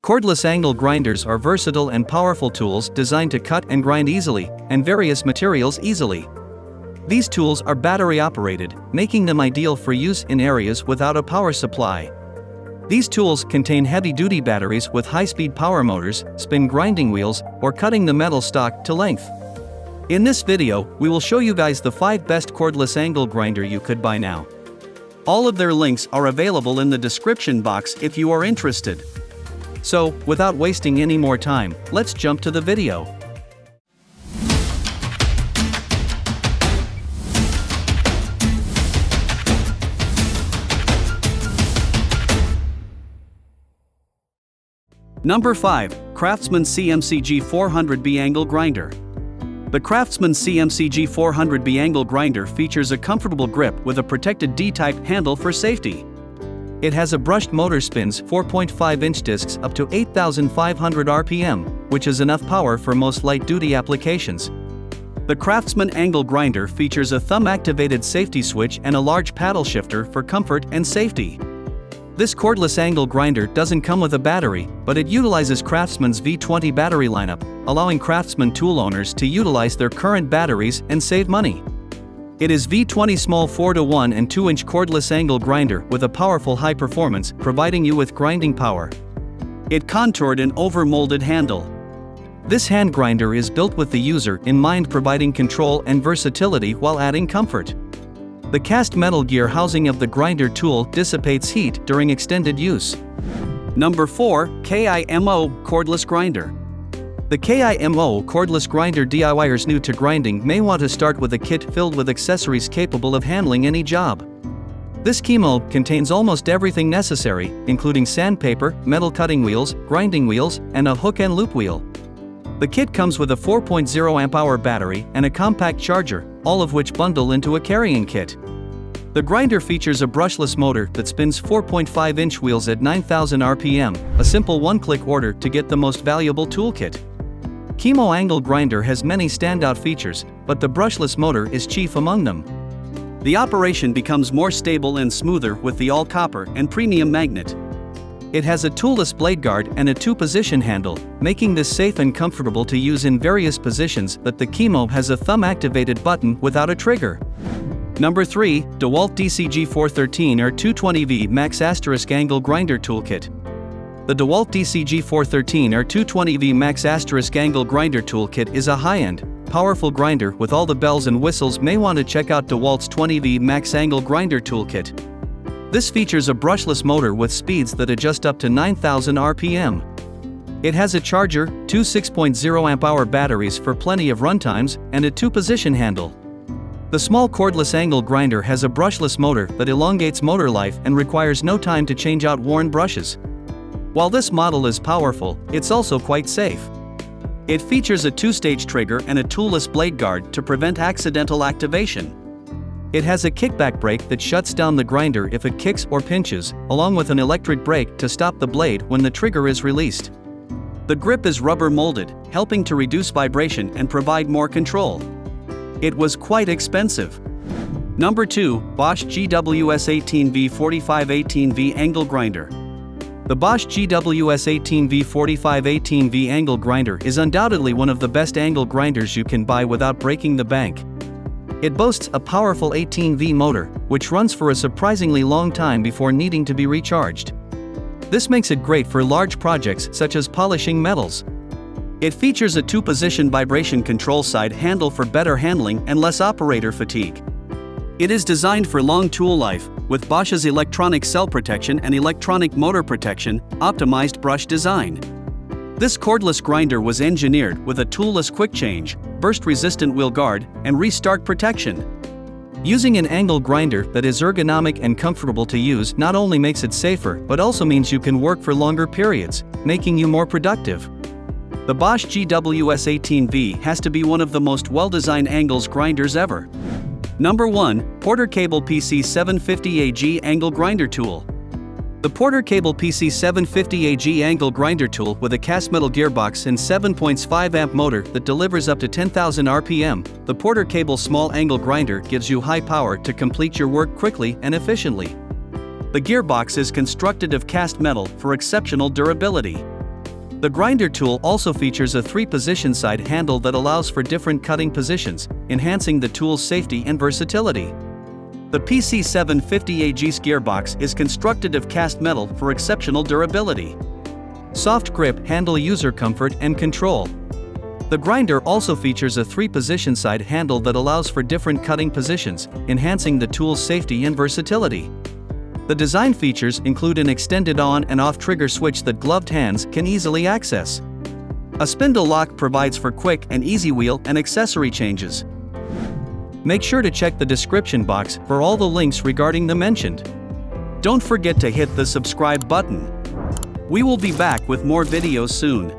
Cordless angle grinders are versatile and powerful tools designed to cut and grind easily, and various materials easily. These tools are battery operated, making them ideal for use in areas without a power supply. These tools contain heavy-duty batteries with high-speed power motors, spin grinding wheels, or cutting the metal stock to length. In this video, we will show you guys the 5 best cordless angle grinder you could buy now. All of their links are available in the description box if you are interested. So, without wasting any more time, let's jump to the video. Number 5, CRAFTSMAN CMCG 400B Angle Grinder. The CRAFTSMAN CMCG 400B Angle Grinder features a comfortable grip with a protected D-type handle for safety. It has a brushed motor, spins 4.5-inch discs up to 8,500 RPM, which is enough power for most light-duty applications. The CRAFTSMAN Angle Grinder features a thumb-activated safety switch and a large paddle shifter for comfort and safety. This cordless angle grinder doesn't come with a battery, but it utilizes CRAFTSMAN's V20 battery lineup, allowing CRAFTSMAN tool owners to utilize their current batteries and save money. It is V20 small 4:1 and 2-inch cordless angle grinder with a powerful high performance, providing you with grinding power. It contoured and over-molded handle. This hand grinder is built with the user in mind, providing control and versatility while adding comfort. The cast metal gear housing of the grinder tool dissipates heat during extended use. Number 4, KIMO Cordless Grinder. The KIMO cordless grinder DIYers new to grinding may want to start with a kit filled with accessories capable of handling any job. This KIMO contains almost everything necessary, including sandpaper, metal cutting wheels, grinding wheels, and a hook and loop wheel. The kit comes with a 4.0 amp-hour battery and a compact charger, all of which bundle into a carrying kit. The grinder features a brushless motor that spins 4.5-inch wheels at 9,000 RPM, a simple one-click order to get the most valuable toolkit. KIMO Angle Grinder has many standout features, but the brushless motor is chief among them. The operation becomes more stable and smoother with the all-copper and premium magnet. It has a toolless blade guard and a 2-position handle, making this safe and comfortable to use in various positions, but the KIMO has a thumb-activated button without a trigger. Number 3, DEWALT DCG 413 or 220V Max * Angle Grinder Toolkit. The DEWALT DCG 413 or 220V Max * Angle Grinder Toolkit is a high-end, powerful grinder with all the bells and whistles. May want to check out DEWALT's 20V Max Angle Grinder Toolkit. This features a brushless motor with speeds that adjust up to 9,000 RPM. It has a charger, 2 6.0 amp-hour batteries for plenty of runtimes, and a 2-position handle. The small cordless angle grinder has a brushless motor that elongates motor life and requires no time to change out worn brushes. While this model is powerful, it's also quite safe. It features a 2-stage trigger and a toolless blade guard to prevent accidental activation. It has a kickback brake that shuts down the grinder if it kicks or pinches, along with an electric brake to stop the blade when the trigger is released. The grip is rubber molded, helping to reduce vibration and provide more control. It was quite expensive. Number 2, Bosch GWS18V 4518V Angle Grinder. The Bosch GWS18V 4518V Angle Grinder is undoubtedly one of the best angle grinders you can buy without breaking the bank. It boasts a powerful 18V motor, which runs for a surprisingly long time before needing to be recharged. This makes it great for large projects such as polishing metals. It features a 2-position vibration control side handle for better handling and less operator fatigue. It is designed for long tool life, with Bosch's electronic cell protection and electronic motor protection, optimized brush design. This cordless grinder was engineered with a toolless quick change, burst-resistant wheel guard, and restart protection. Using an angle grinder that is ergonomic and comfortable to use not only makes it safer, but also means you can work for longer periods, making you more productive. The Bosch GWS18V has to be one of the most well-designed angles grinders ever. Number 1, Porter Cable PC 750AG Angle Grinder Tool. The Porter Cable PC 750AG Angle Grinder Tool with a cast metal gearbox and 7.5 amp motor that delivers up to 10,000 RPM, the Porter Cable Small Angle Grinder gives you high power to complete your work quickly and efficiently. The gearbox is constructed of cast metal for exceptional durability. The grinder tool also features a 3-position side handle that allows for different cutting positions, enhancing the tool's safety and versatility. The PC750AG's gearbox is constructed of cast metal for exceptional durability. Soft grip handle user comfort and control. The grinder also features a 3-position side handle that allows for different cutting positions, enhancing the tool's safety and versatility. The design features include an extended on and off trigger switch that gloved hands can easily access. A spindle lock provides for quick and easy wheel and accessory changes. Make sure to check the description box for all the links regarding the mentioned. Don't forget to hit the subscribe button. We will be back with more videos soon.